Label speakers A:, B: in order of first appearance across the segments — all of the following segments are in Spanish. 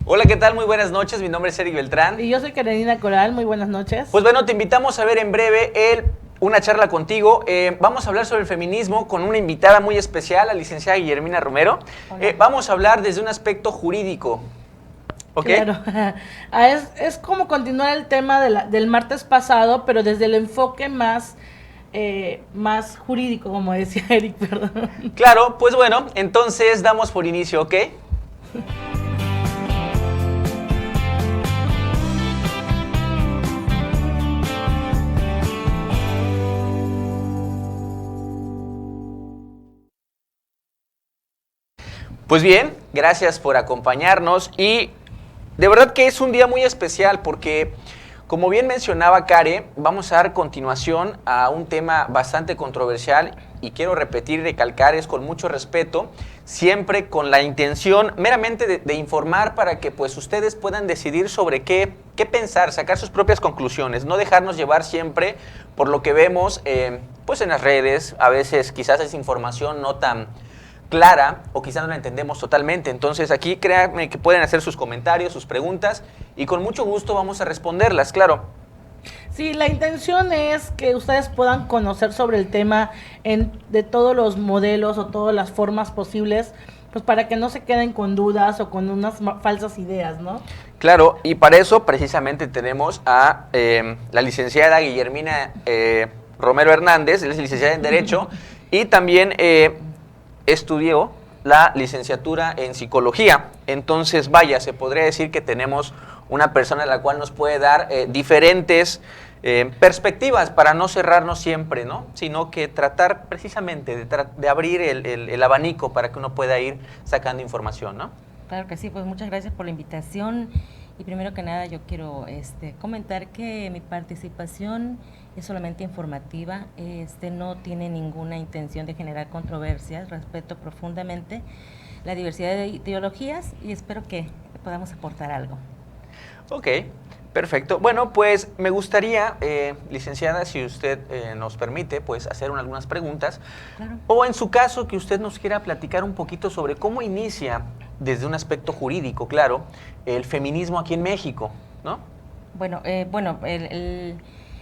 A: Hola, ¿qué tal? Muy buenas noches, mi nombre es Eric Beltrán.
B: Y yo soy Carolina Coral, muy buenas noches.
A: Pues bueno, te invitamos a ver en breve una charla contigo. Vamos a hablar sobre el feminismo con una invitada muy especial, la licenciada Guillermina Romero. Vamos a hablar desde un aspecto jurídico. ¿Okay?
B: Claro, es como continuar el tema del martes pasado, pero desde el enfoque más jurídico, como decía Eric, perdón.
A: Claro, pues bueno, entonces damos por inicio, ¿ok? Pues bien, gracias por acompañarnos y de verdad que es un día muy especial porque, como bien mencionaba Care, vamos a dar continuación a un tema bastante controversial y quiero repetir y recalcar, es con mucho respeto, siempre con la intención meramente de informar para que pues ustedes puedan decidir sobre qué pensar, sacar sus propias conclusiones, no dejarnos llevar siempre por lo que vemos pues en las redes, a veces quizás es información no tan clara o quizás no la entendemos totalmente. Entonces aquí créanme que pueden hacer sus comentarios, sus preguntas y con mucho gusto vamos a responderlas, claro.
B: Sí, la intención es que ustedes puedan conocer sobre el tema de todos los modelos o todas las formas posibles, pues para que no se queden con dudas o con unas falsas ideas, ¿no?
A: Claro, y para eso precisamente tenemos a la licenciada Guillermina Romero Hernández, es licenciada en Derecho y también estudió la licenciatura en Psicología. Entonces, vaya, se podría decir que tenemos una persona a la cual nos puede dar diferentes perspectivas para no cerrarnos siempre, ¿no? Sino que tratar precisamente de abrir el abanico para que uno pueda ir sacando información, ¿no?
C: Claro que sí, pues muchas gracias por la invitación y primero que nada yo quiero comentar que mi participación es solamente informativa, no tiene ninguna intención de generar controversias, respeto profundamente la diversidad de ideologías y espero que podamos aportar algo.
A: Ok, perfecto. Bueno, pues me gustaría, licenciada, si usted nos permite, pues hacer algunas preguntas.
C: Claro.
A: O en su caso, que usted nos quiera platicar un poquito sobre cómo inicia, desde un aspecto jurídico, claro, el feminismo aquí en México, ¿no?
C: Bueno,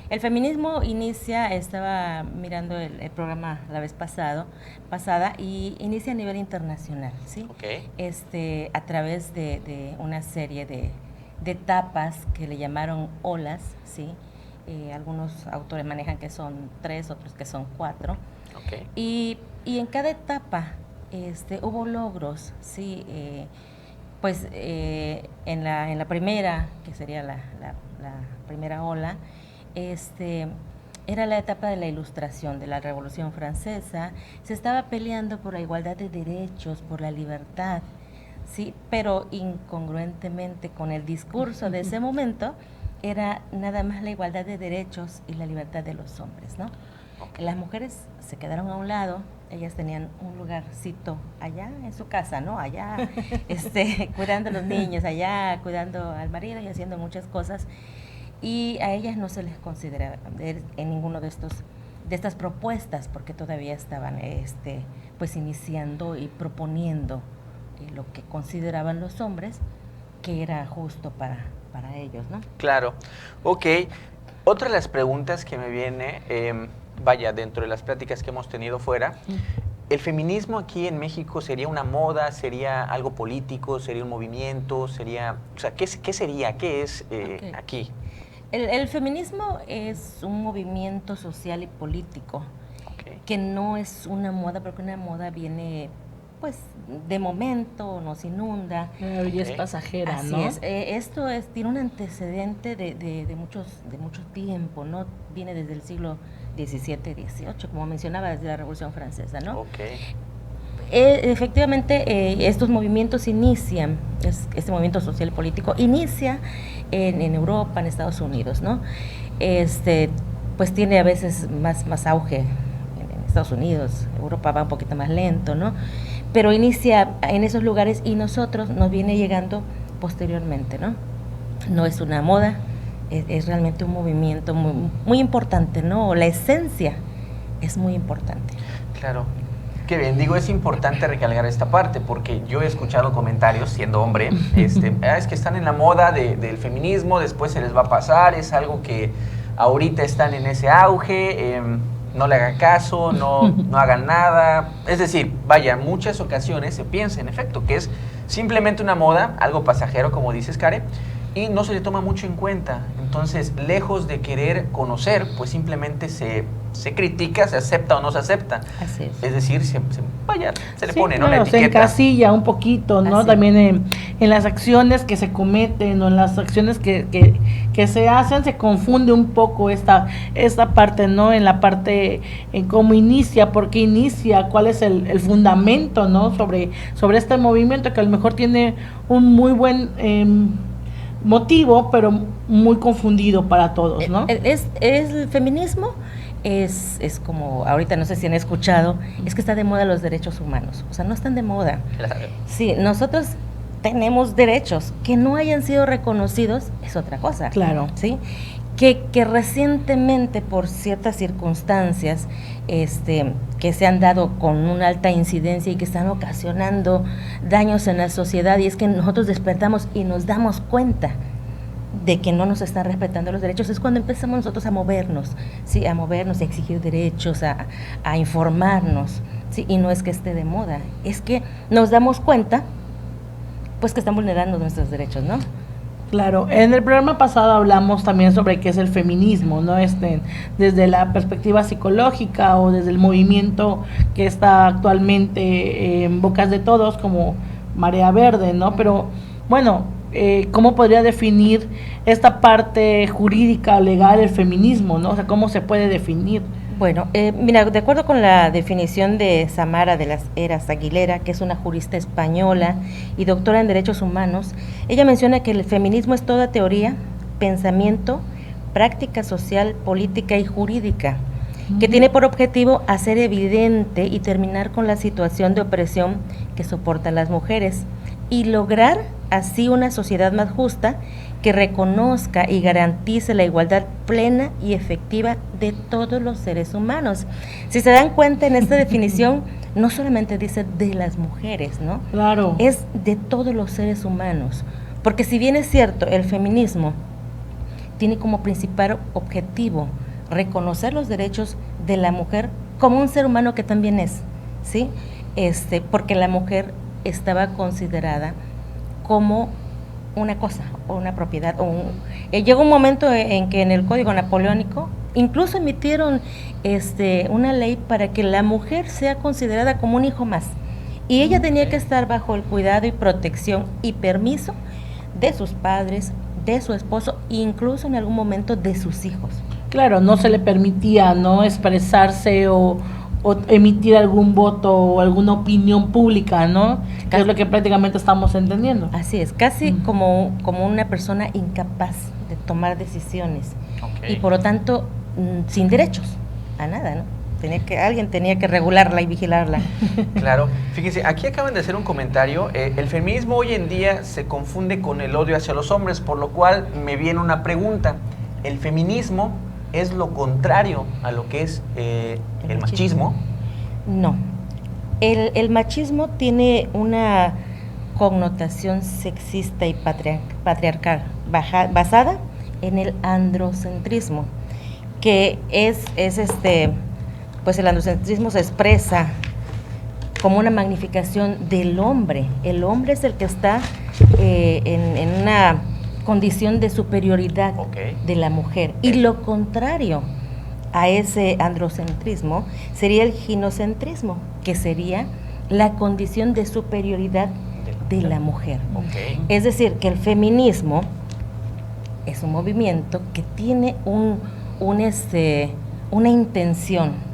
C: el feminismo inicia, estaba mirando el programa la vez pasada y inicia a nivel internacional, ¿sí?
A: Okay.
C: A través de una serie de etapas que le llamaron olas, ¿sí? Algunos autores manejan que son 3, otros que son 4.
A: Okay.
C: Y en cada etapa hubo logros, ¿sí? En la primera, que sería la primera ola, era la etapa de la Ilustración, de la Revolución Francesa. Se estaba peleando por la igualdad de derechos, por la libertad, sí, pero incongruentemente con el discurso de ese momento era nada más la igualdad de derechos y la libertad de los hombres, ¿no? Okay. Las mujeres se quedaron a un lado, ellas tenían un lugarcito allá en su casa, ¿no? Allá, cuidando a los niños, allá cuidando al marido y haciendo muchas cosas. Y a ellas no se les considera en ninguno de estas propuestas porque todavía estaban pues iniciando y proponiendo lo que consideraban los hombres que era justo para ellos, ¿no?
A: Claro, ok. Otra de las preguntas que me viene, vaya, dentro de las pláticas que hemos tenido fuera, ¿el feminismo aquí en México sería una moda, sería algo político, sería un movimiento, sería, o sea, ¿qué sería, qué es okay. aquí?
C: El feminismo es un movimiento social y político okay. que no es una moda, porque una moda viene pues de momento, nos inunda.
B: Y es pasajera,
C: así
B: ¿no?
C: Es. Esto tiene un antecedente de mucho tiempo, ¿no? Viene desde el siglo XVII, XVIII, como mencionaba, desde la Revolución Francesa, ¿no?
A: Okay.
C: Efectivamente, estos movimientos inician, este movimiento social y político inicia en Europa, en Estados Unidos, ¿no? Pues tiene a veces más auge en Estados Unidos, Europa va un poquito más lento, ¿no? Pero inicia en esos lugares y nosotros nos viene llegando posteriormente, ¿no? No es una moda, es realmente un movimiento muy importante, ¿no? La esencia es muy importante.
A: Claro. Qué bien, digo, es importante recalcar esta parte porque yo he escuchado comentarios, siendo hombre, es que están en la moda del feminismo, después se les va a pasar, es algo que ahorita están en ese auge, no le hagan caso, no hagan nada. Es decir, vaya, muchas ocasiones se piensa, en efecto, que es simplemente una moda, algo pasajero, como dices, Care, y no se le toma mucho en cuenta. Entonces, lejos de querer conocer, pues simplemente se critica, se acepta o no se acepta.
C: Así es.
A: Es decir, se le
B: Sí,
A: pone, ¿no?,
B: claro,
A: la etiqueta.
B: se encasilla un poquito, ¿no?
C: Así.
B: También en las acciones que se cometen o en las acciones que se hacen, se confunde un poco esta parte, ¿no? En la parte en cómo inicia, por qué inicia, cuál es el fundamento, ¿no? Sobre este movimiento que a lo mejor tiene un muy buen motivo, pero muy confundido para todos, ¿no?
C: Es el feminismo. Es como, ahorita no sé si han escuchado, es que está de moda los derechos humanos. O sea, no están de moda.
A: Claro.
C: Sí, nosotros tenemos derechos. Que no hayan sido reconocidos es otra cosa.
B: Claro.
C: ¿Sí? Que recientemente, por ciertas circunstancias que se han dado con una alta incidencia y que están ocasionando daños en la sociedad, y es que nosotros despertamos y nos damos cuenta de que no nos están respetando los derechos, es cuando empezamos nosotros a movernos, ¿sí? A movernos, a exigir derechos, a informarnos, ¿sí? Y no es que esté de moda, es que nos damos cuenta, pues, que están vulnerando nuestros derechos, ¿no?
B: Claro, en el programa pasado hablamos también sobre qué es el feminismo, ¿no? Desde la perspectiva psicológica o desde el movimiento que está actualmente en bocas de todos como Marea Verde, ¿no? Pero, bueno, ¿cómo podría definir esta parte jurídica, legal, el feminismo, ¿no? O sea, ¿cómo se puede definir?
C: Bueno, mira, de acuerdo con la definición de Samara de las Heras Aguilera, que es una jurista española y doctora en derechos humanos, ella menciona que el feminismo es toda teoría, pensamiento, práctica social, política y jurídica, que tiene por objetivo hacer evidente y terminar con la situación de opresión que soportan las mujeres y lograr así una sociedad más justa que reconozca y garantice la igualdad plena y efectiva de todos los seres humanos. Si se dan cuenta, en esta definición no solamente dice de las mujeres, ¿no?
B: Claro.
C: Es de todos los seres humanos, porque si bien es cierto, el feminismo tiene como principal objetivo reconocer los derechos de la mujer como un ser humano que también es, ¿sí? Porque la mujer estaba considerada como una cosa o una propiedad. Llegó un momento en que en el Código Napoleónico incluso emitieron una ley para que la mujer sea considerada como un hijo más. Y ella tenía que estar bajo el cuidado y protección y permiso de sus padres, de su esposo, incluso en algún momento de sus hijos.
B: Claro, no se le permitía, ¿no?, expresarse o emitir algún voto o alguna opinión pública, ¿no? Que es lo que prácticamente estamos entendiendo.
C: Así es, casi como una persona incapaz de tomar decisiones.
A: Okay.
C: Y por lo tanto sin derechos a nada, ¿no? Alguien tenía que regularla y vigilarla.
A: Claro, fíjense, aquí acaban de hacer un comentario. El feminismo hoy en día se confunde con el odio hacia los hombres, por lo cual me viene una pregunta. ¿El feminismo es lo contrario a lo que es el machismo?
C: No, el machismo tiene una connotación sexista y patriarcal basada en el androcentrismo, que pues el androcentrismo se expresa como una magnificación del hombre. El hombre es el que está en una condición de superioridad de la mujer. Y lo contrario a ese androcentrismo sería el ginocentrismo, que sería la condición de superioridad de la mujer. Es decir, que el feminismo es un movimiento que tiene una intención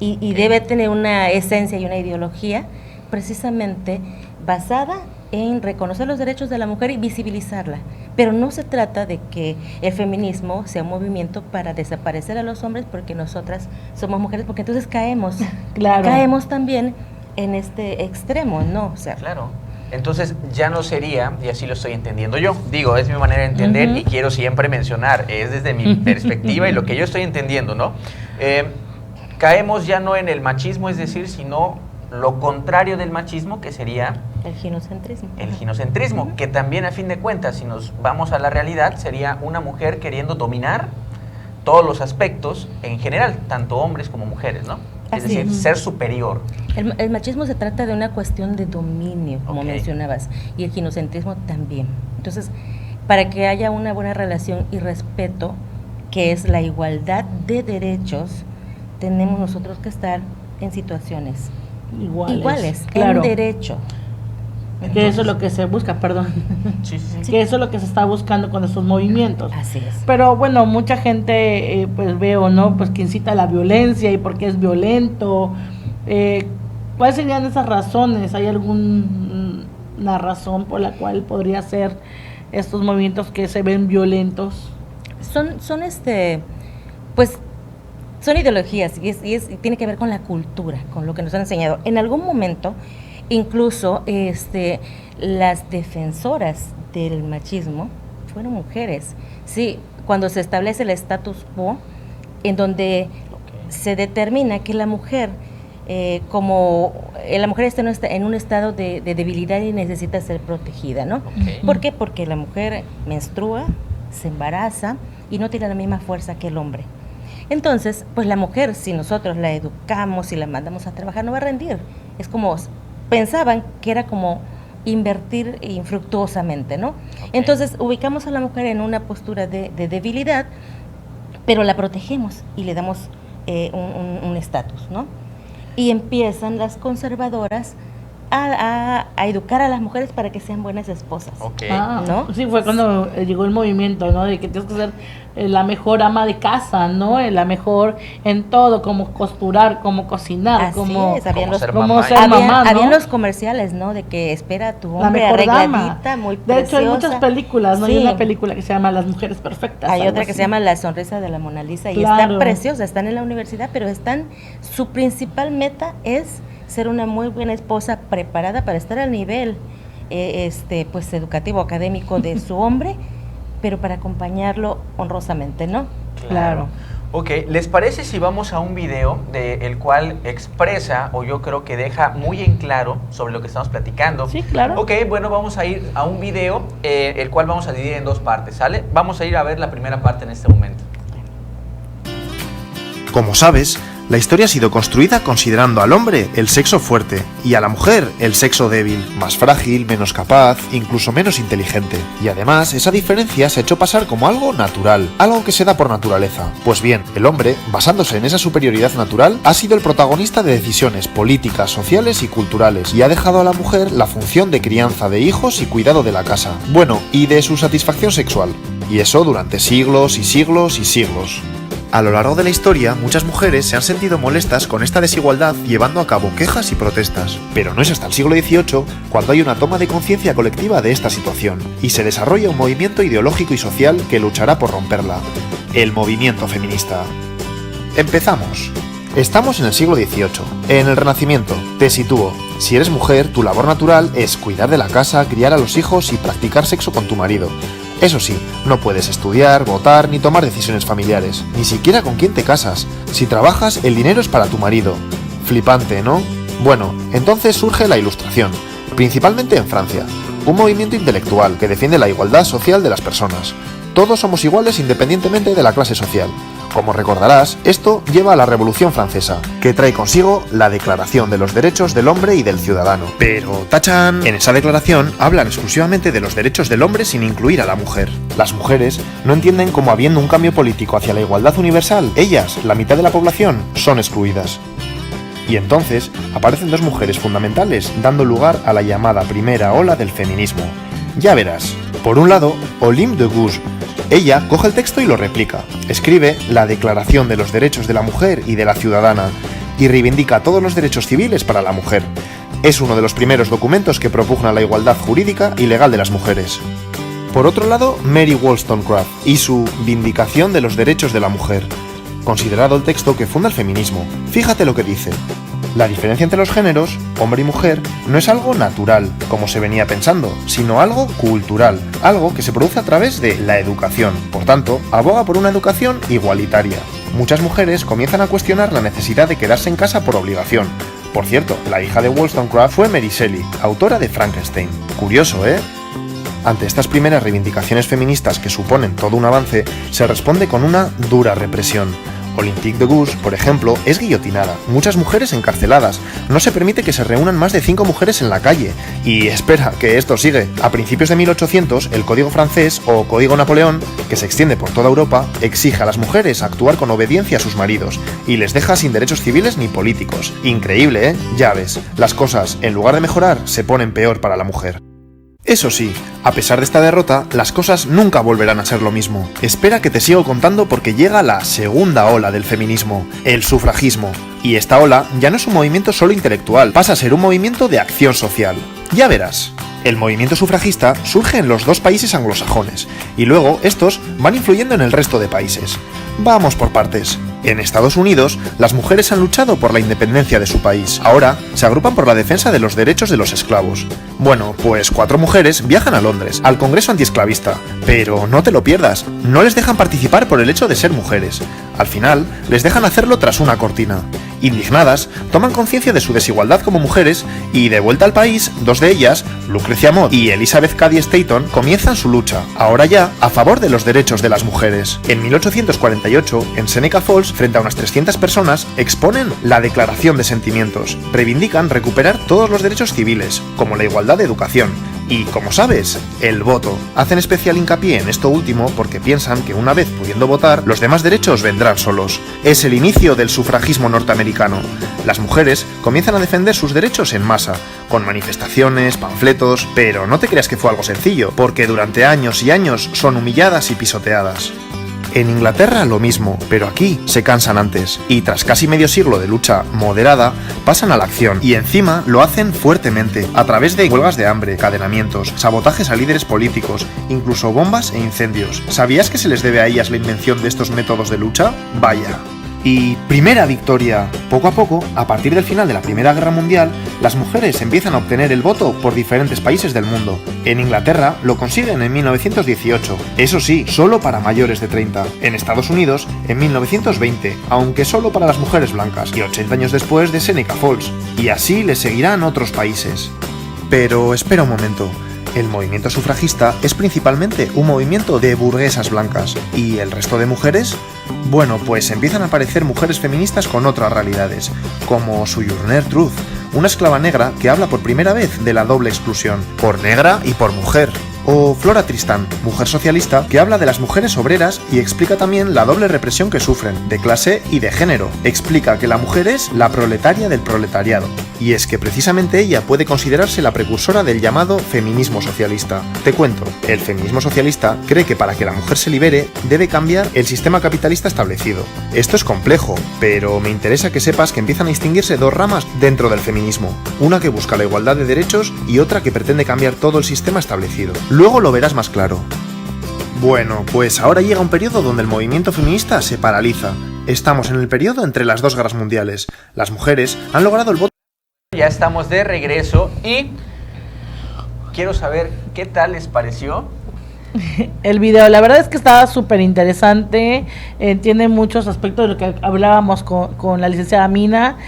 C: y debe tener una esencia y una ideología precisamente basada en reconocer los derechos de la mujer y visibilizarla. Pero no se trata de que el feminismo sea un movimiento para desaparecer a los hombres porque nosotras somos mujeres, porque entonces caemos también en este extremo, ¿no? O sea,
A: claro. Entonces ya no sería, y así lo estoy entendiendo yo, digo, es mi manera de entender y quiero siempre mencionar, es desde mi perspectiva y lo que yo estoy entendiendo, ¿no? Caemos ya no en el machismo, es decir, sino lo contrario del machismo, que sería
C: El ginocentrismo.
A: el ginocentrismo, que también a fin de cuentas, si nos vamos a la realidad, sería una mujer queriendo dominar todos los aspectos en general, tanto hombres como mujeres, ¿no? Es
C: Así
A: decir,
C: es.
A: ser superior.
C: El machismo se trata de una cuestión de dominio, como
A: Ok.
C: mencionabas, y el ginocentrismo también. Entonces, para que haya una buena relación y respeto, que es la igualdad de derechos, tenemos nosotros que estar en situaciones iguales
B: claro.
C: en derecho.
B: Que eso es lo que se busca, perdón.
A: Sí, sí, sí.
B: Que eso es lo que se está buscando con estos movimientos.
C: Así es.
B: Pero bueno, mucha gente, pues veo, ¿no? Pues que incita a la violencia y por qué es violento. ¿Cuáles serían esas razones? ¿Hay alguna razón por la cual podría ser estos movimientos que se ven violentos?
C: Son pues son ideologías y tiene que ver con la cultura, con lo que nos han enseñado. En algún momento, incluso las defensoras del machismo fueron mujeres. Sí, cuando se establece el status quo, en donde se determina que la mujer, como la mujer está en un estado de debilidad y necesita ser protegida, ¿no?
A: Ok.
C: ¿Por qué? Porque la mujer menstrua, se embaraza y no tiene la misma fuerza que el hombre. Entonces, pues la mujer, si nosotros la educamos y la mandamos a trabajar, no va a rendir. Es como, pensaban que era como invertir infructuosamente, ¿no?
A: Ok.
C: Entonces, ubicamos a la mujer en una postura de debilidad, pero la protegemos y le damos un estatus, ¿no? Y empiezan las conservadoras a educar a las mujeres para que sean buenas esposas.
A: Ok.
C: ¿No?
B: Sí, fue cuando llegó el movimiento, ¿no? De que tienes que ser la mejor ama de casa, ¿no? La mejor en todo, como costurar, como cocinar,
C: Así
B: como
C: es, habían
A: Como
C: los,
A: ser
B: como
A: mamá.
B: ser mamá, ¿no?
C: habían los comerciales, ¿no? De que espera a tu
B: La
C: hombre
B: mejor
C: arregladita,
B: dama.
C: muy
B: De
C: preciosa.
B: hecho, hay muchas películas, ¿no?
C: Sí.
B: Hay una película que se llama Las Mujeres Perfectas.
C: Hay
B: algo
C: otra que
B: así.
C: se llama La Sonrisa de la Mona Lisa y
B: Claro.
C: están preciosas, están en la universidad, pero su principal meta es ser una muy buena esposa preparada para estar al nivel pues educativo, académico de su hombre, pero para acompañarlo honrosamente, ¿no?
B: Claro.
A: Ok, ¿les parece si vamos a un video el cual expresa, o yo creo que deja muy en claro sobre lo que estamos platicando?
B: Sí, claro.
A: Ok, bueno, vamos a ir a un video, el cual vamos a dividir en dos partes, ¿sale? Vamos a ir a ver la primera parte en este momento.
D: Como sabes, la historia ha sido construida considerando al hombre el sexo fuerte y a la mujer el sexo débil, más frágil, menos capaz, incluso menos inteligente. Y además, esa diferencia se ha hecho pasar como algo natural, algo que se da por naturaleza. Pues bien, el hombre, basándose en esa superioridad natural, ha sido el protagonista de decisiones políticas, sociales y culturales, y ha dejado a la mujer la función de crianza de hijos y cuidado de la casa. Bueno, y de su satisfacción sexual. Y eso durante siglos y siglos y siglos. A lo largo de la historia, muchas mujeres se han sentido molestas con esta desigualdad llevando a cabo quejas y protestas. Pero no es hasta el siglo XVIII cuando hay una toma de conciencia colectiva de esta situación, y se desarrolla un movimiento ideológico y social que luchará por romperla. El movimiento feminista. Empezamos. Estamos en el siglo XVIII, en el Renacimiento. Te sitúo. Si eres mujer, tu labor natural es cuidar de la casa, criar a los hijos y practicar sexo con tu marido. Eso sí, no puedes estudiar, votar ni tomar decisiones familiares, ni siquiera con quién te casas. Si trabajas, el dinero es para tu marido. Flipante, ¿no? Bueno, entonces surge la Ilustración, principalmente en Francia, un movimiento intelectual que defiende la igualdad social de las personas. Todos somos iguales independientemente de la clase social. Como recordarás, esto lleva a la Revolución Francesa, que trae consigo la Declaración de los Derechos del Hombre y del Ciudadano. Pero, ¡tachán! En esa declaración hablan exclusivamente de los derechos del hombre sin incluir a la mujer. Las mujeres no entienden cómo habiendo un cambio político hacia la igualdad universal, ellas, la mitad de la población, son excluidas. Y entonces aparecen dos mujeres fundamentales, dando lugar a la llamada primera ola del feminismo. Ya verás. Por un lado, Olympe de Gouges. Ella coge el texto y lo replica. Escribe la Declaración de los Derechos de la Mujer y de la Ciudadana y reivindica todos los derechos civiles para la mujer. Es uno de los primeros documentos que propugna la igualdad jurídica y legal de las mujeres. Por otro lado, Mary Wollstonecraft y su Vindicación de los Derechos de la Mujer, considerado el texto que funda el feminismo. Fíjate lo que dice. La diferencia entre los géneros, hombre y mujer, no es algo natural, como se venía pensando, sino algo cultural, algo que se produce a través de la educación. Por tanto, aboga por una educación igualitaria. Muchas mujeres comienzan a cuestionar la necesidad de quedarse en casa por obligación, Por cierto, la hija de Wollstonecraft fue Mary Shelley, autora de Frankenstein. Curioso, ¿eh? Ante estas primeras reivindicaciones feministas que suponen todo un avance, se responde con una dura represión. Olympique de Gouges, por ejemplo, es guillotinada, muchas mujeres encarceladas, no se permite que se reúnan más de 5 mujeres en la calle. Y espera, que esto sigue. A principios de 1800, el Código francés, o Código Napoleón, que se extiende por toda Europa, exige a las mujeres actuar con obediencia a sus maridos, y les deja sin derechos civiles ni políticos. Increíble, ¿eh? Ya ves, las cosas, en lugar de mejorar, se ponen peor para la mujer. Eso sí, a pesar de esta derrota, las cosas nunca volverán a ser lo mismo. Espera que te sigo contando porque llega la segunda ola del feminismo, el sufragismo. Y esta ola ya no es un movimiento solo intelectual, pasa a ser un movimiento de acción social. Ya verás. El movimiento sufragista surge en los 2 países anglosajones, y luego estos van influyendo en el resto de países. Vamos por partes. En Estados Unidos, las mujeres han luchado por la independencia de su país. Ahora, se agrupan por la defensa de los derechos de los esclavos. Bueno, pues 4 mujeres viajan a Londres, al Congreso Antiesclavista. Pero no te lo pierdas, no les dejan participar por el hecho de ser mujeres. Al final, les dejan hacerlo tras una cortina. Indignadas, toman conciencia de su desigualdad como mujeres y, de vuelta al país, 2 de ellas, Lucrecia Mott y Elizabeth Cady Stanton, comienzan su lucha, ahora ya, a favor de los derechos de las mujeres. En 1848, en Seneca Falls, frente a unas 300 personas, exponen la Declaración de Sentimientos. Reivindican recuperar todos los derechos civiles, como la igualdad de educación. Y, como sabes, el voto. Hacen especial hincapié en esto último porque piensan que una vez pudiendo votar, los demás derechos vendrán solos. Es el inicio del sufragismo norteamericano. Las mujeres comienzan a defender sus derechos en masa, con manifestaciones, panfletos, pero no te creas que fue algo sencillo, porque durante años y años son humilladas y pisoteadas. En Inglaterra lo mismo, pero aquí se cansan antes, y tras casi medio siglo de lucha moderada, pasan a la acción, y encima lo hacen fuertemente, a través de huelgas de hambre, encadenamientos, sabotajes a líderes políticos, incluso bombas e incendios. ¿Sabías que se les debe a ellas la invención de estos métodos de lucha? Vaya. Y primera victoria. Poco a poco, a partir del final de la Primera Guerra Mundial, las mujeres empiezan a obtener el voto por diferentes países del mundo. En Inglaterra lo consiguen en 1918, eso sí, solo para mayores de 30. En Estados Unidos, en 1920, aunque solo para las mujeres blancas, y 80 años después de Seneca Falls. Y así le seguirán otros países. Pero espera un momento. El movimiento sufragista es principalmente un movimiento de burguesas blancas. ¿Y el resto de mujeres? Bueno, pues empiezan a aparecer mujeres feministas con otras realidades, como Sojourner Truth, una esclava negra que habla por primera vez de la doble exclusión, por negra y por mujer. O Flora Tristan, mujer socialista que habla de las mujeres obreras y explica también la doble represión que sufren, de clase y de género. Explica que la mujer es la proletaria del proletariado. Y es que precisamente ella puede considerarse la precursora del llamado feminismo socialista. Te cuento, el feminismo socialista cree que para que la mujer se libere debe cambiar el sistema capitalista establecido. Esto es complejo, pero me interesa que sepas que empiezan a distinguirse 2 ramas dentro del feminismo. Una que busca la igualdad de derechos y otra que pretende cambiar todo el sistema establecido. Luego lo verás más claro. Bueno, pues ahora llega un periodo donde el movimiento feminista se paraliza. Estamos en el periodo entre las 2 guerras mundiales. Las mujeres han logrado el voto.
A: Ya estamos de regreso y quiero saber qué tal les pareció.
B: El video, la verdad es que estaba súper interesante, tiene muchos aspectos de lo que hablábamos con la licenciada Mina,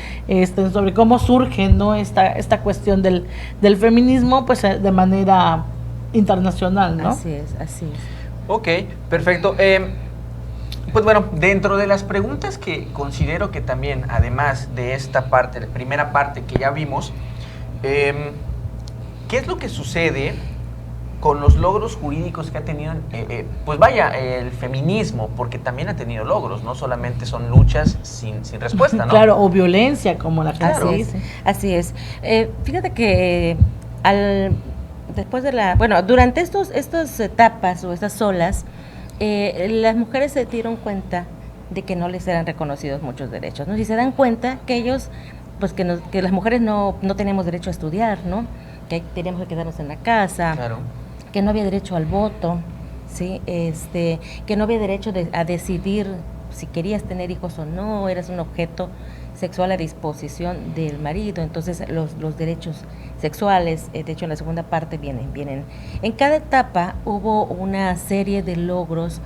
B: sobre cómo surge, ¿no?, esta cuestión del feminismo, pues de manera internacional, ¿no?
C: Así es, así es.
A: Ok, perfecto. Pues bueno, dentro de las preguntas que considero que también, además de esta parte, la primera parte que ya vimos, ¿qué es lo que sucede con los logros jurídicos que ha tenido, pues vaya, el feminismo? Porque también ha tenido logros, no solamente son luchas sin respuesta, ¿no?
B: Claro, o violencia, como la gente dice.
C: Así es. Fíjate que después de durante estas etapas o estas olas, las mujeres se dieron cuenta de que no les eran reconocidos muchos derechos, ¿no? Y se dan cuenta que ellos, pues que las mujeres no tenemos derecho a estudiar, ¿no? Que teníamos que quedarnos en la casa,
A: Claro.
C: que no había derecho al voto, ¿sí? Que no había derecho a decidir si querías tener hijos o no, eras un objeto sexual a disposición del marido. Entonces los derechos sexuales, de hecho en la segunda parte vienen. En cada etapa hubo una serie de logros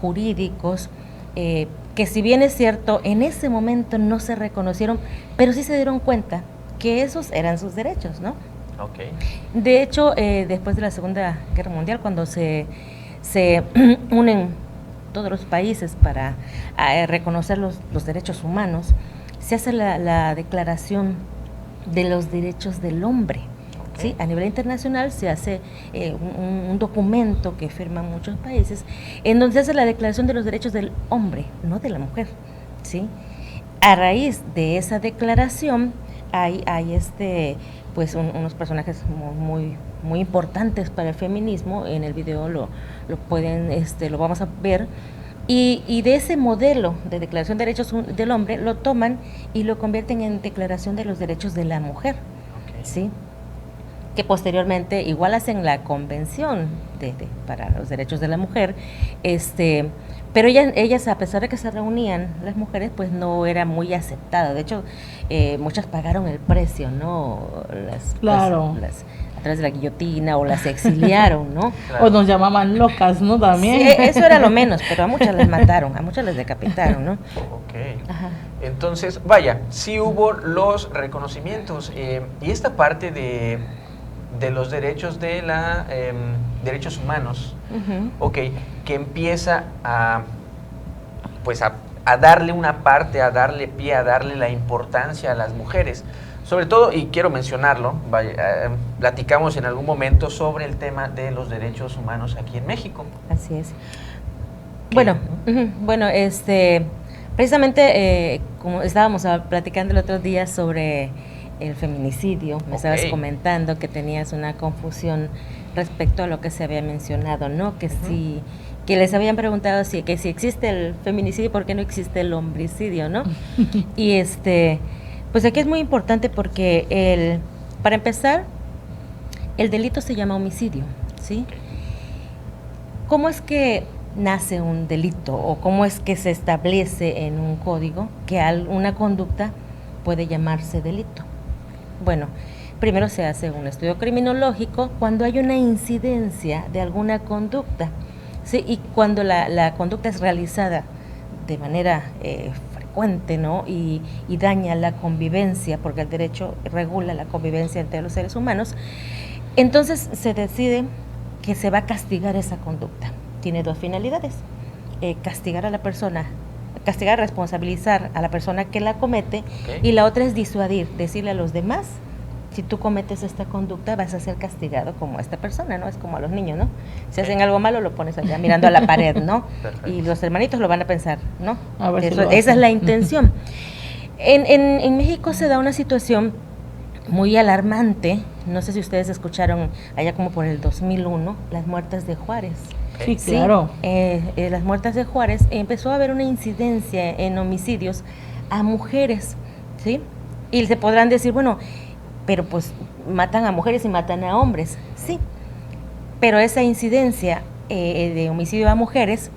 C: jurídicos que, si bien es cierto, en ese momento no se reconocieron, pero sí se dieron cuenta que esos eran sus derechos, ¿no?
A: Okay.
C: De hecho, después de la Segunda Guerra Mundial, cuando se unen todos los países para reconocer los derechos humanos, se hace la Declaración de los Derechos del Hombre.
A: Okay.
C: ¿Sí? A nivel internacional se hace un documento que firman muchos países, en donde se hace la Declaración de los Derechos del Hombre, no de la mujer. ¿Sí? A raíz de esa declaración hay pues unos personajes muy importantes para el feminismo. En el video lo vamos a ver, y de ese modelo de Declaración de Derechos del Hombre lo toman y lo convierten en Declaración de los Derechos de la Mujer.
A: Okay.
C: ¿Sí? Que posteriormente igual hacen la Convención para los Derechos de la Mujer, pero ellas, a pesar de que se reunían las mujeres, pues no era muy aceptada. De hecho, muchas pagaron el precio, ¿no?
B: Claro.
C: A través de la guillotina, o las exiliaron, ¿no?
A: Claro.
B: O nos llamaban locas, ¿no? También.
C: Sí, eso era lo menos, pero a muchas las mataron, a muchas las decapitaron, ¿no?
A: Ok.
C: Ajá.
A: Entonces, vaya, sí hubo los reconocimientos, y esta parte de los derechos de derechos humanos,
C: Uh-huh.
A: ok, que empieza pues a darle una parte, a darle pie, a darle la importancia a las mujeres. Sobre todo, y quiero mencionarlo, platicamos en algún momento sobre el tema de los derechos humanos aquí en México.
C: Así es. Bueno, precisamente como estábamos platicando el otro día sobre el feminicidio, me estabas comentando que tenías una confusión respecto a lo que se había mencionado, ¿no? Que
A: Uh-huh.
C: que les habían preguntado si existe el feminicidio, ¿por qué no existe el homicidio, no? Y pues aquí es muy importante porque para empezar, el delito se llama homicidio, ¿sí? ¿Cómo es que nace un delito, o cómo es que se establece en un código que una conducta puede llamarse delito? Bueno, primero se hace un estudio criminológico cuando hay una incidencia de alguna conducta, ¿sí? Y cuando la conducta es realizada de manera frecuente, ¿no? Y daña la convivencia, porque el derecho regula la convivencia entre los seres humanos, entonces se decide que se va a castigar esa conducta. Tiene dos finalidades: castigar a la persona, castigar, responsabilizar a la persona que la comete, y la otra es disuadir, decirle a los demás: si tú cometes esta conducta vas a ser castigado como esta persona, ¿no? Es como a los niños, ¿no? Si hacen algo malo lo pones allá mirando a la pared, ¿no?
A: Perfecto.
C: Y los hermanitos lo van a pensar, ¿no?
B: A ver si
C: Eso,
B: lo hacen.
C: esa es la intención. En México se da una situación muy alarmante. No sé si ustedes escucharon allá como por el 2001, las muertes de Juárez.
B: Sí, claro.
C: Las muertes de Juárez, empezó a haber una incidencia en homicidios a mujeres, ¿sí? Y se podrán decir, bueno, pero pues matan a mujeres y matan a hombres, sí, pero esa incidencia de homicidio a mujeres,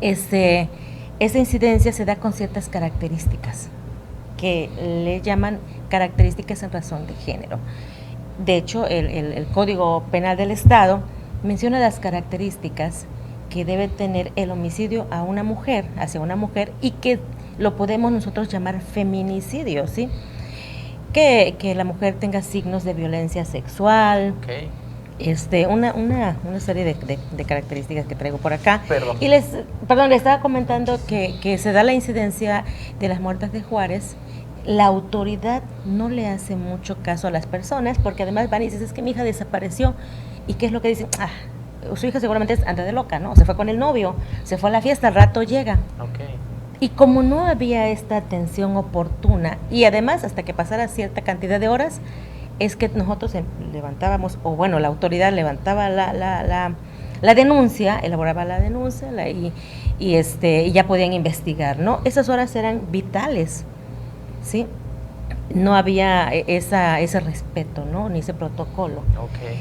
C: esa incidencia se da con ciertas características que le llaman características en razón de género. De hecho, el Código Penal del Estado menciona las características que debe tener el homicidio a una mujer, hacia una mujer, y que lo podemos nosotros llamar feminicidio, ¿sí? Que la mujer tenga signos de violencia sexual,
A: Okay.
C: Una serie de características que traigo por acá.
A: Perdón.
C: Y les estaba comentando que se da la incidencia de las muertes de Juárez. La autoridad no le hace mucho caso a las personas, porque además van y dicen: es que mi hija desapareció. ¿Y qué es lo que dicen? Su hija seguramente anda de loca, ¿no? Se fue con el novio, se fue a la fiesta, al rato llega.
A: Okay.
C: Y como no había esta atención oportuna, y además hasta que pasara cierta cantidad de horas, es que nosotros levantábamos, o bueno, la autoridad levantaba la denuncia, elaboraba la denuncia, y ya podían investigar, ¿no? Esas horas eran vitales, ¿sí? No había ese respeto, ¿no? Ni ese protocolo.
A: Okay.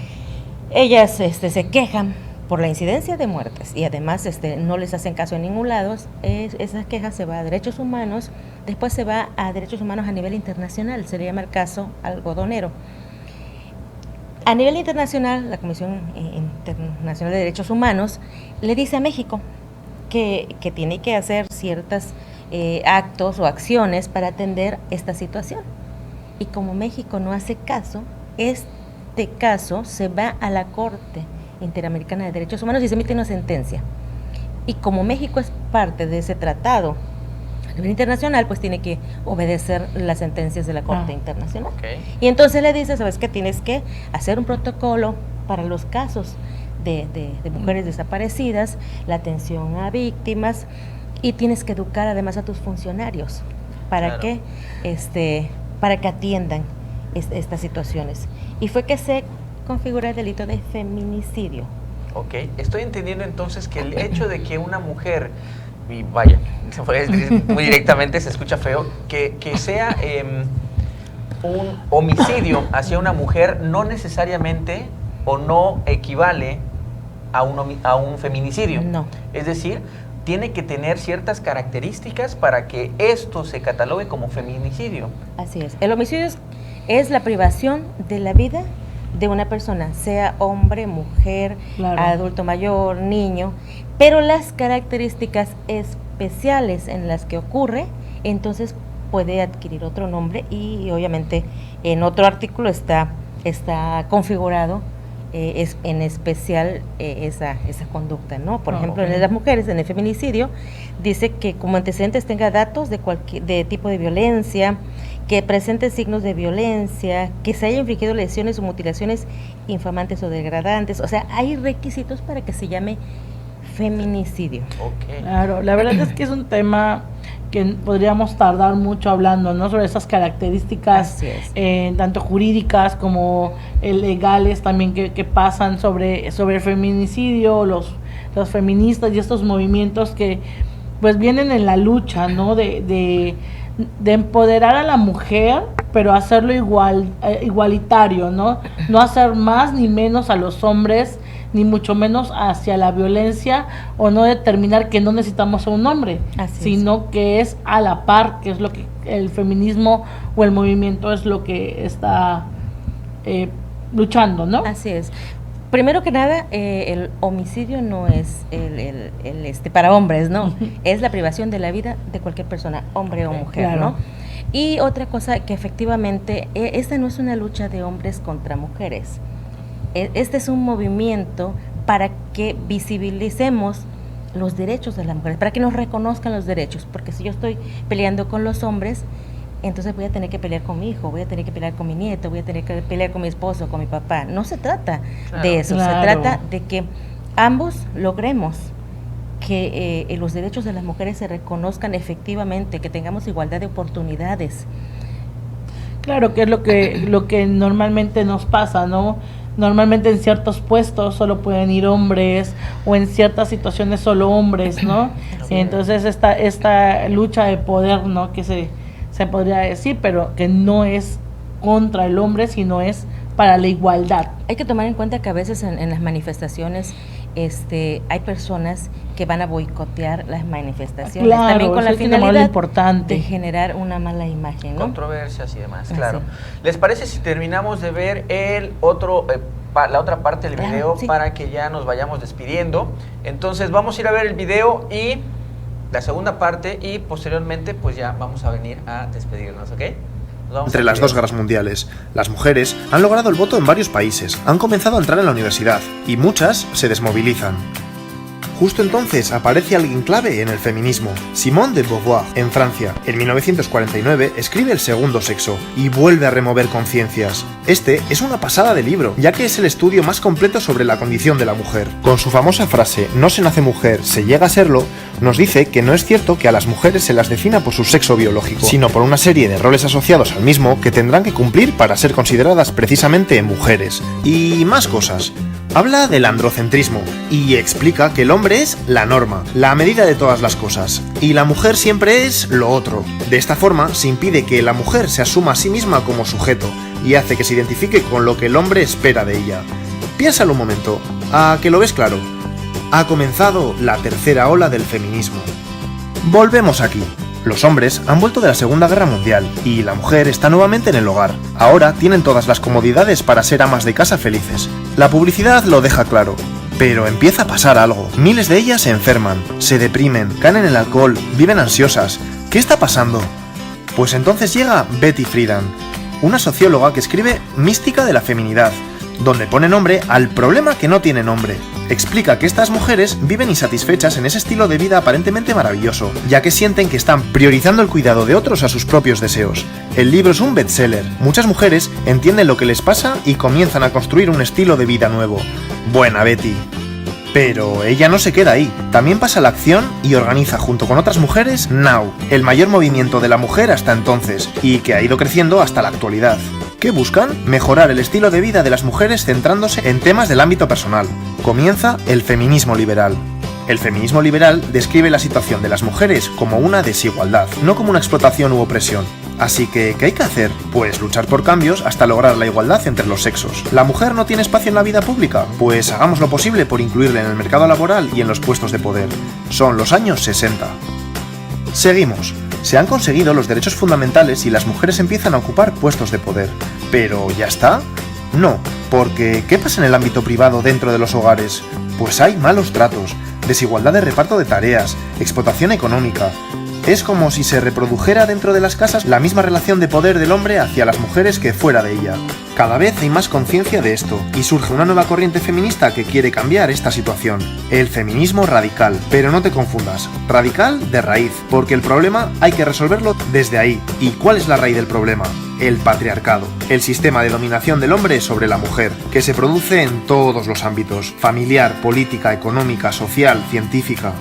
C: Ellas se quejan por la incidencia de muertes, y además no les hacen caso en ningún lado. Esas quejas se va a derechos humanos, después se va a derechos humanos a nivel internacional, se le llama el caso algodonero. A nivel internacional, la Comisión Internacional de Derechos Humanos le dice a México que tiene que hacer ciertos actos o acciones para atender esta situación. Y como México no hace caso, este caso se va a la Corte Interamericana de Derechos Humanos y se emite una sentencia. Y como México es parte de ese tratado a nivel internacional, pues tiene que obedecer las sentencias de la Corte Internacional.
A: Okay.
C: Y entonces le dice, ¿sabes qué? Tienes que hacer un protocolo para los casos de mujeres desaparecidas, la atención a víctimas, y tienes que educar además a tus funcionarios para que atiendan estas situaciones. Y fue que se configura el delito de feminicidio.
A: Ok, estoy entendiendo entonces que el hecho de que una mujer, y vaya, muy directamente se escucha feo, que sea un homicidio hacia una mujer no necesariamente o no equivale a un feminicidio.
C: No.
A: Es decir, tiene que tener ciertas características para que esto se catalogue como feminicidio.
C: Así es. El homicidio es la privación de la vida de una persona, sea hombre, mujer,
B: Claro.
C: adulto mayor, niño, pero las características especiales en las que ocurre, entonces puede adquirir otro nombre y obviamente en otro artículo está configurado en especial esa conducta, ¿no? Por ejemplo,
B: Okay.
C: en las mujeres, en el feminicidio, dice que como antecedentes tenga datos de tipo de violencia, que presente signos de violencia, que se haya infligido lesiones o mutilaciones infamantes o degradantes. O sea, hay requisitos para que se llame feminicidio.
A: Ok.
B: Claro, la verdad es que es un tema que podríamos tardar mucho hablando, ¿no? Sobre esas características,
C: Así es.
B: tanto jurídicas como legales también que pasan sobre el feminicidio, los feministas y estos movimientos que pues vienen en la lucha, ¿no? De empoderar a la mujer, pero hacerlo igualitario, ¿no? No hacer más ni menos a los hombres, ni mucho menos hacia la violencia, o no determinar que no necesitamos a un hombre,
C: Así
B: sino que es a la par, que es lo que el feminismo o el movimiento es lo que está luchando, ¿no?
C: Así es. Primero que nada, el homicidio no es para hombres, ¿no? Es la privación de la vida de cualquier persona, hombre o mujer,
B: Claro.
C: ¿no? Y otra cosa que efectivamente, esta no es una lucha de hombres contra mujeres. Este es un movimiento para que visibilicemos los derechos de las mujeres, para que nos reconozcan los derechos, porque si yo estoy peleando con los hombres, entonces voy a tener que pelear con mi hijo, voy a tener que pelear con mi nieto, voy a tener que pelear con mi esposo, con mi papá. No se trata de eso,
B: Claro.
C: se trata de que ambos logremos que los derechos de las mujeres se reconozcan efectivamente, que tengamos igualdad de oportunidades.
B: Claro, que es lo que normalmente nos pasa, ¿no? Normalmente en ciertos puestos solo pueden ir hombres, o en ciertas situaciones solo hombres, ¿no? Entonces esta lucha de poder, ¿no? Que se podría decir, pero que no es contra el hombre, sino es para la igualdad.
C: Hay que tomar en cuenta que a veces en las manifestaciones hay personas que van a boicotear las manifestaciones,
B: Claro,
C: también con la
B: eso tiene algo
C: finalidad
B: importante.
C: de generar una mala imagen, ¿no?
A: Controversias y demás,
C: Así.
A: claro. ¿Les parece si terminamos de ver la otra parte del
C: Claro,
A: video
C: sí.
A: para que ya nos vayamos despidiendo? Entonces vamos a ir a ver el video y la segunda parte, y posteriormente pues ya vamos a venir a despedirnos, ¿ok? Nos vamos
D: Entre
A: al
D: las
A: video.
D: dos guerras mundiales, las mujeres han logrado el voto en varios países, han comenzado a entrar en la universidad y muchas se desmovilizan. Justo entonces aparece alguien clave en el feminismo, Simone de Beauvoir, en Francia. En 1949 escribe El segundo sexo y vuelve a remover conciencias. Este es una pasada de libro, ya que es el estudio más completo sobre la condición de la mujer. Con su famosa frase, no se nace mujer, se llega a serlo, nos dice que no es cierto que a las mujeres se las defina por su sexo biológico, sino por una serie de roles asociados al mismo que tendrán que cumplir para ser consideradas precisamente mujeres. Y más cosas. Habla del androcentrismo y explica que el hombre es la norma, la medida de todas las cosas, y la mujer siempre es lo otro. De esta forma se impide que la mujer se asuma a sí misma como sujeto y hace que se identifique con lo que el hombre espera de ella. Piénsalo un momento, ¿a que lo ves claro? Ha comenzado la tercera ola del feminismo. Volvemos aquí. Los hombres han vuelto de la Segunda Guerra Mundial y la mujer está nuevamente en el hogar. Ahora tienen todas las comodidades para ser amas de casa felices. La publicidad lo deja claro. Pero empieza a pasar algo. Miles de ellas se enferman, se deprimen, caen en el alcohol, viven ansiosas. ¿Qué está pasando? Pues entonces llega Betty Friedan. una socióloga que escribe Mística de la feminidad, donde pone nombre al problema que no tiene nombre. Explica que estas mujeres viven insatisfechas en ese estilo de vida aparentemente maravilloso, ya que sienten que están priorizando el cuidado de otros a sus propios deseos. El libro es un bestseller. Muchas mujeres entienden lo que les pasa y comienzan a construir un estilo de vida nuevo. Buena Betty. Pero ella no se queda ahí, también pasa a la acción y organiza junto con otras mujeres Now, el mayor movimiento de la mujer hasta entonces, y que ha ido creciendo hasta la actualidad. ¿Qué buscan? Mejorar el estilo de vida de las mujeres centrándose en temas del ámbito personal. Comienza el feminismo liberal. El feminismo liberal describe la situación de las mujeres como una desigualdad, no como una explotación u opresión. Así que, ¿qué hay que hacer? Pues luchar por cambios hasta lograr la igualdad entre los sexos. ¿La mujer no tiene espacio en la vida pública? Pues hagamos lo posible por incluirla en el mercado laboral y en los puestos de poder. Son los años 60. Seguimos. Se han conseguido los derechos fundamentales y las mujeres empiezan a ocupar puestos de poder. ¿Pero ya está? No, porque ¿qué pasa en el ámbito privado dentro de los hogares? Pues hay malos tratos, desigualdad de reparto de tareas, explotación económica. Es como si se reprodujera dentro de las casas la misma relación de poder del hombre hacia las mujeres que fuera de ella. Cada vez hay más conciencia de esto, y surge una nueva corriente feminista que quiere cambiar esta situación. El feminismo radical. Pero no te confundas, radical de raíz, porque el problema hay que resolverlo desde ahí. ¿Y cuál es la raíz del problema? El patriarcado, el sistema de dominación del hombre sobre la mujer, que se produce en todos los ámbitos: familiar, política, económica, social, científica.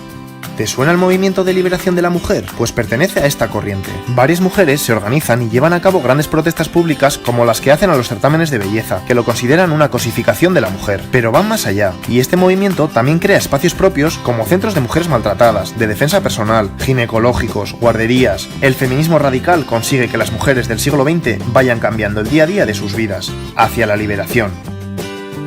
D: ¿Te suena el movimiento de liberación de la mujer? Pues pertenece a esta corriente. Varias mujeres se organizan y llevan a cabo grandes protestas públicas como las que hacen a los certámenes de belleza, que lo consideran una cosificación de la mujer. Pero van más allá, y este movimiento también crea espacios propios como centros de mujeres maltratadas, de defensa personal, ginecológicos, guarderías. El feminismo radical consigue que las mujeres del siglo XX vayan cambiando el día a día de sus vidas, hacia la liberación.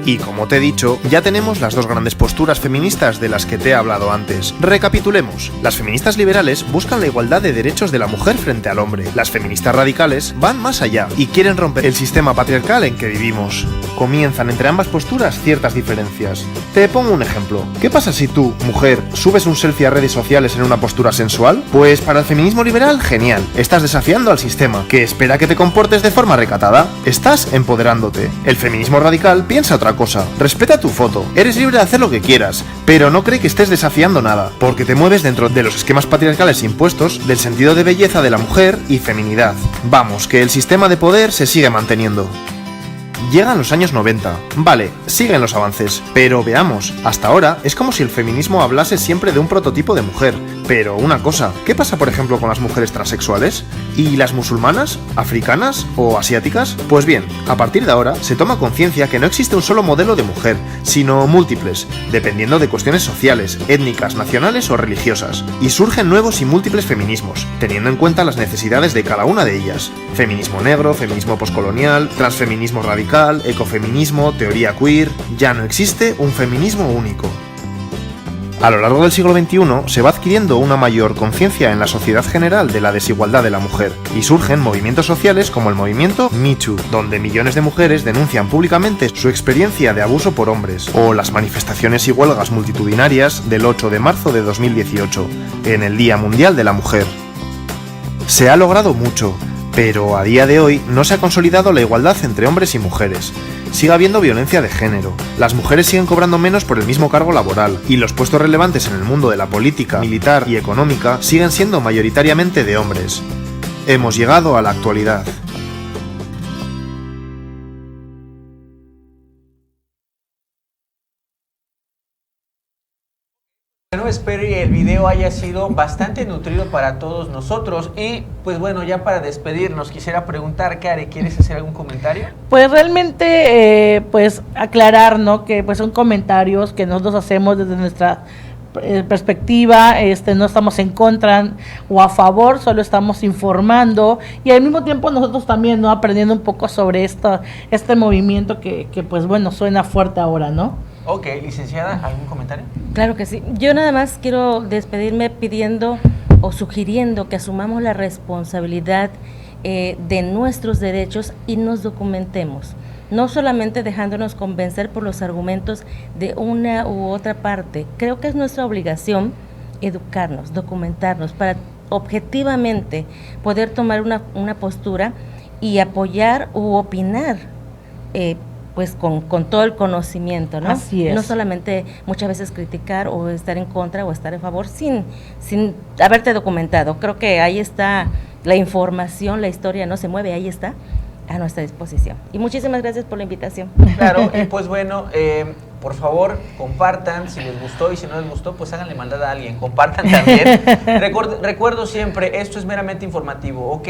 D: Y como te he dicho, ya tenemos las dos grandes posturas feministas de las que te he hablado antes. Recapitulemos. Las feministas liberales buscan la igualdad de derechos de la mujer frente al hombre. Las feministas radicales van más allá y quieren romper el sistema patriarcal en que vivimos. Comienzan entre ambas posturas ciertas diferencias. Te pongo un ejemplo. ¿Qué pasa si tú, mujer, subes un selfie a redes sociales en una postura sensual? Pues para el feminismo liberal, genial. Estás desafiando al sistema, que espera que te comportes de forma recatada. Estás empoderándote. El feminismo radical piensa otra cosa. Respeta tu foto. Eres libre de hacer lo que quieras, pero no cree que estés desafiando nada, porque te mueves dentro de los esquemas patriarcales impuestos del sentido de belleza de la mujer y feminidad. Vamos, que el sistema de poder se sigue manteniendo. Llegan los años 90. Vale, siguen los avances, pero veamos, hasta ahora es como si el feminismo hablase siempre de un prototipo de mujer. Pero una cosa, ¿qué pasa por ejemplo con las mujeres transexuales? ¿Y las musulmanas, africanas o asiáticas? Pues bien, a partir de ahora se toma conciencia que no existe un solo modelo de mujer, sino múltiples, dependiendo de cuestiones sociales, étnicas, nacionales o religiosas. Y surgen nuevos y múltiples feminismos, teniendo en cuenta las necesidades de cada una de ellas. Feminismo negro, feminismo poscolonial, transfeminismo radical, ecofeminismo, teoría queer. Ya no existe un feminismo único. A lo largo del siglo XXI se va adquiriendo una mayor conciencia en la sociedad general de la desigualdad de la mujer, y surgen movimientos sociales como el movimiento Me Too, donde millones de mujeres denuncian públicamente su experiencia de abuso por hombres, o las manifestaciones y huelgas multitudinarias del 8 de marzo de 2018, en el Día Mundial de la Mujer. Se ha logrado mucho, pero a día de hoy no se ha consolidado la igualdad entre hombres y mujeres. Sigue habiendo violencia de género, las mujeres siguen cobrando menos por el mismo cargo laboral, y los puestos relevantes en el mundo de la política, militar y económica siguen siendo mayoritariamente de hombres. Hemos llegado a la actualidad.
A: Bueno, espero que el video haya sido bastante nutrido para todos nosotros. Y pues bueno, ya para despedirnos quisiera preguntar, Kare, ¿quieres hacer algún comentario?
B: Pues realmente, pues aclarar, ¿no? Que pues son comentarios que nosotros hacemos desde nuestra perspectiva, no estamos en contra o a favor, solo estamos informando y al mismo tiempo nosotros también, ¿no? Aprendiendo un poco sobre este movimiento que pues bueno, suena fuerte ahora, ¿no?
A: Ok, licenciada, ¿algún comentario?
C: Claro que sí. Yo nada más quiero despedirme pidiendo o sugiriendo que asumamos la responsabilidad de nuestros derechos y nos documentemos, no solamente dejándonos convencer por los argumentos de una u otra parte. Creo que es nuestra obligación educarnos, documentarnos para objetivamente poder tomar una postura y apoyar u opinar, pues con todo el conocimiento, ¿no?
B: Así es.
C: No solamente muchas veces criticar o estar en contra o estar a favor sin haberte documentado. Creo que ahí está la información, la historia no se mueve, ahí está a nuestra disposición. Y muchísimas gracias por la invitación.
A: Claro, y pues bueno, por favor, compartan si les gustó, y si no les gustó, pues háganle maldad a alguien, compartan también. Recuerdo siempre, esto es meramente informativo, ¿ok?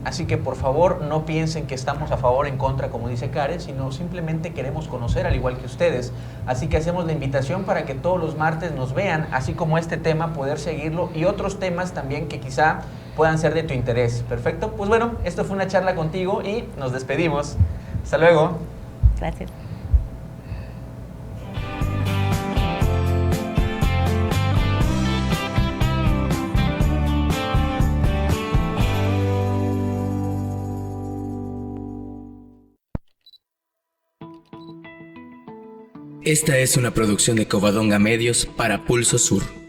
A: Así que por favor no piensen que estamos a favor o en contra, como dice Karen, sino simplemente queremos conocer al igual que ustedes. Así que hacemos la invitación para que todos los martes nos vean, así como este tema, poder seguirlo, y otros temas también que quizá puedan ser de tu interés. Perfecto, pues bueno, esto fue una charla contigo y nos despedimos. Hasta luego.
C: Gracias.
E: Esta es una producción de Covadonga Medios para Pulso Sur.